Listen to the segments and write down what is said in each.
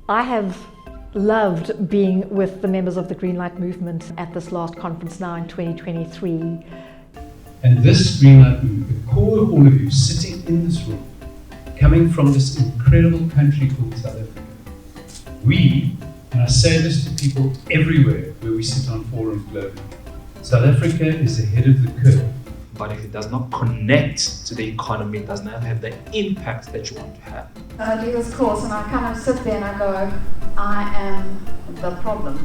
I have loved being with the members of the Greenlight movement at this last conference now in 2023. And this Greenlight movement, the core of all of you sitting in this room, coming from this incredible country called South Africa, we, and I say this to people everywhere where we sit on forums globally, South Africa is ahead of the curve. But if it does not connect to the economy, it does not have the impact that you want to have. I do this course and I kind of sit there and I go, I am the problem.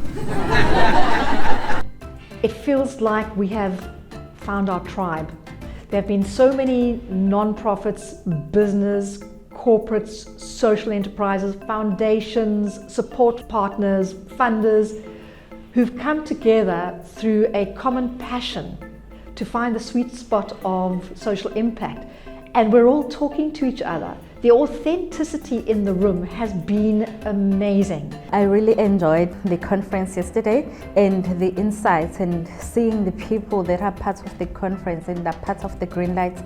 It feels like we have found our tribe. There have been so many non-profits, business, corporates, social enterprises, foundations, support partners, funders, who've come together through a common passion to find the sweet spot of social impact. And we're all talking to each other. The authenticity in the room has been amazing. I really enjoyed the conference yesterday and the insights and seeing the people that are part of the conference and are part of the Greenlight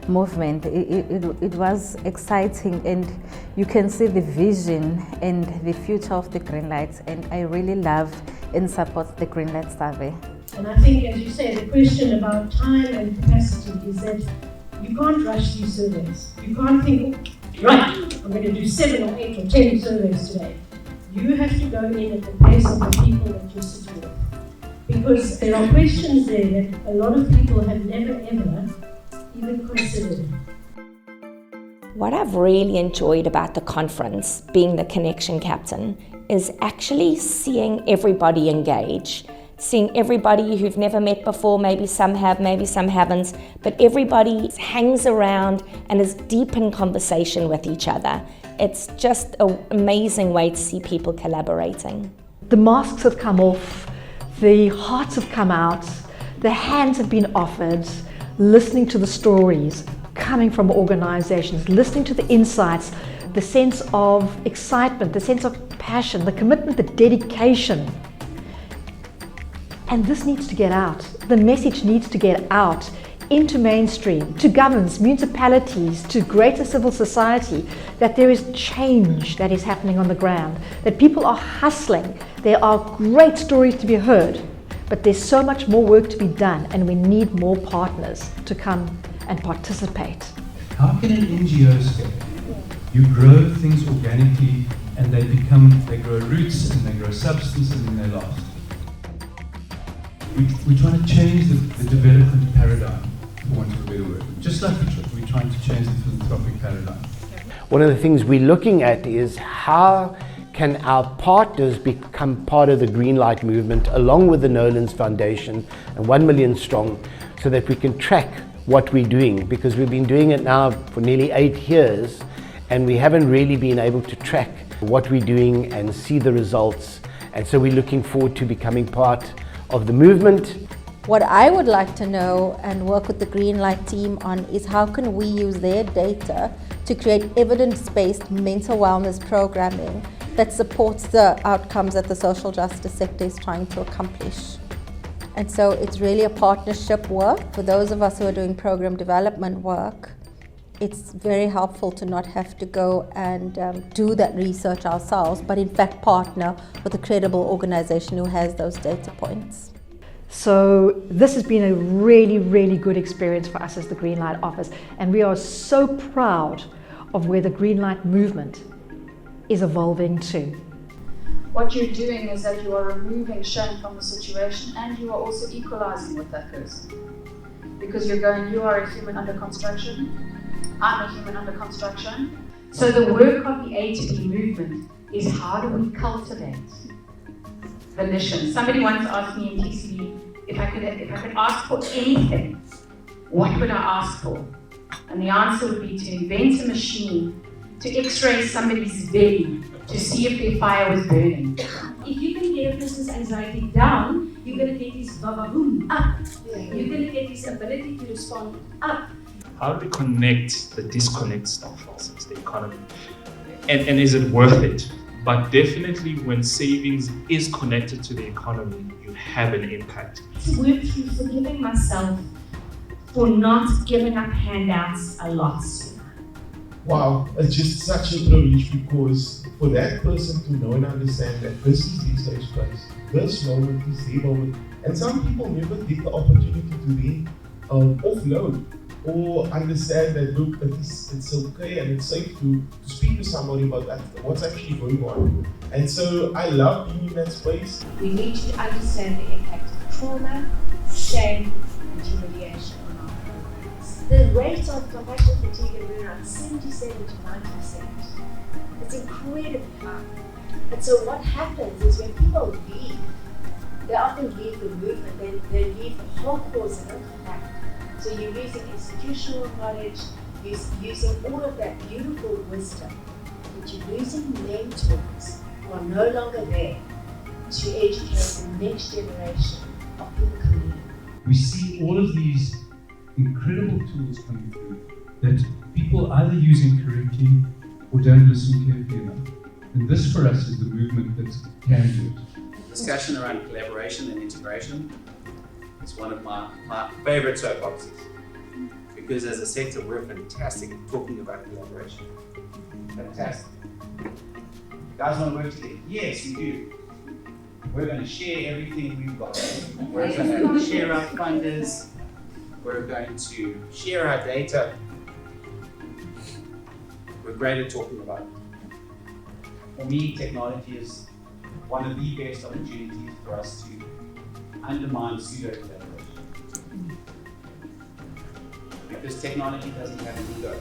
movement. It was exciting, and you can see the vision and the future of the Greenlight, and I really love and support the Greenlight survey. And I think, as you say, the question about time and capacity is that you can't rush these surveys. You can't think, right, I'm going to do 7 or 8 or 10 surveys today. You have to go in at the pace of the people that you're sitting with. Because there are questions there that a lot of people have never ever even considered. What I've really enjoyed about the conference, being the connection captain, is actually seeing everybody engage. Seeing everybody who've never met before, maybe some have, maybe some haven't, but everybody hangs around and is deep in conversation with each other. It's just an amazing way to see people collaborating. The masks have come off, the hearts have come out, the hands have been offered, listening to the stories coming from organizations, listening to the insights, the sense of excitement, the sense of passion, the commitment, the dedication. And this needs to get out. The message needs to get out into mainstream, to governments, municipalities, to greater civil society, that there is change that is happening on the ground, that people are hustling. There are great stories to be heard, but there's so much more work to be done, and we need more partners to come and participate. How can an NGO scale? You grow things organically and they grow roots and they grow substance and then they last. We're trying to change the development paradigm, for want of a better word. Just like we're trying to change the philanthropic paradigm. One of the things we're looking at is how can our partners become part of the Greenlight movement along with the Nolan's Foundation and 1 Million Strong, so that we can track what we're doing, because we've been doing it now for nearly 8 years and we haven't really been able to track what we're doing and see the results. And so we're looking forward to becoming part of the movement. What I would like to know and work with the Greenlight team on is how can we use their data to create evidence-based mental wellness programming that supports the outcomes that the social justice sector is trying to accomplish. And so it's really a partnership work. For those of us who are doing program development work, it's very helpful to not have to go and do that research ourselves, but in fact partner with a credible organization who has those data points. So this has been a really, really good experience for us as the Greenlight office, and we are so proud of where the Greenlight movement is evolving to. What you're doing is that you are removing shame from the situation, and you are also equalizing with that person. Because you're going, you are a human under construction, I'm a human under construction. So the work of the A to B movement is how do we cultivate volition. Somebody once asked me in TCB if I could ask for anything, what would I ask for? And the answer would be to invent a machine to x-ray somebody's belly to see if their fire was burning. If you can get a person's anxiety down, you're going to get his ba-ba-boom up. You're going to get his ability to respond up. How do we connect the disconnect stuff versus the economy? And is it worth it? But definitely when savings is connected to the economy, you have an impact. To work through forgiving myself for not giving up handouts a lot sooner. Wow, it's just such a privilege, because for that person to know and understand that this is their safe space, this moment is their moment. And some people never get the opportunity to then offload or understand that, look, it's okay and it's safe to speak to somebody about that, what's actually going on. And so I love being in that space. We need to understand the impact of trauma, shame, and humiliation on our programs. The rate of compassion fatigue and burnout is 77 to 90%. It's incredibly high. And so what happens is when people leave, they often leave the movement, they leave the whole course and don't come back. So you're using institutional knowledge, using all of that beautiful wisdom, but you're losing mentors who are no longer there to educate the next generation of people coming in. We see all of these incredible tools coming through that people either use incorrectly or don't listen carefully enough. And this for us is the movement that can do it. Discussion around collaboration and integration is one of my favorite soapboxes. Because as a sector, we're fantastic at talking about collaboration. Fantastic. You guys want to work together? Yes, we do. We're going to share everything we've got. We're going to share our funders. We're going to share our data. We're great at talking about it. For me, technology is one of the best opportunities for us to undermine pseudo-collaboration. Because technology doesn't have an ego.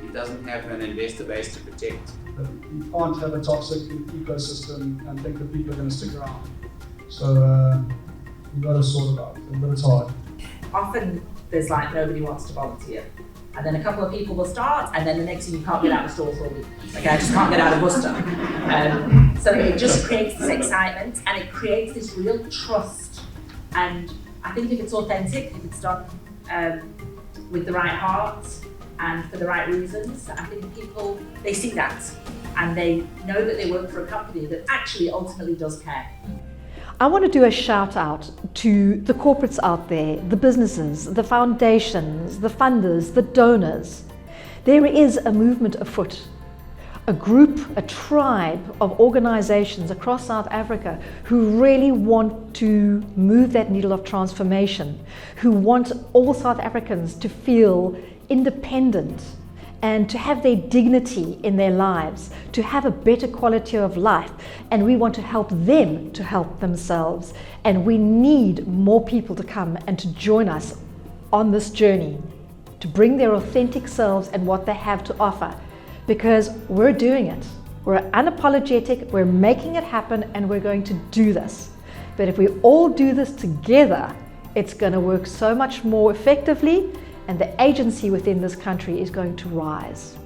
It doesn't have an investor base to protect. You can't have a toxic ecosystem and think that people are going to stick around. So you've got to sort it out, but it's hard. Often there's like nobody wants to volunteer. And then a couple of people will start, and then the next thing you can't get out of the store for a week. Okay, I just can't get out of Worcester. So it just creates this excitement, and it creates this real trust. And I think if it's authentic, if it's done with the right heart and for the right reasons, I think people, they see that and they know that they work for a company that actually ultimately does care. I want to do a shout out to the corporates out there, the businesses, the foundations, the funders, the donors. There is a movement afoot, a group, a tribe of organizations across South Africa who really want to move that needle of transformation, who want all South Africans to feel independent and to have their dignity in their lives, to have a better quality of life. And we want to help them to help themselves. And we need more people to come and to join us on this journey, to bring their authentic selves and what they have to offer. Because we're doing it. We're unapologetic, we're making it happen, and we're going to do this. But if we all do this together, it's going to work so much more effectively, and the agency within this country is going to rise.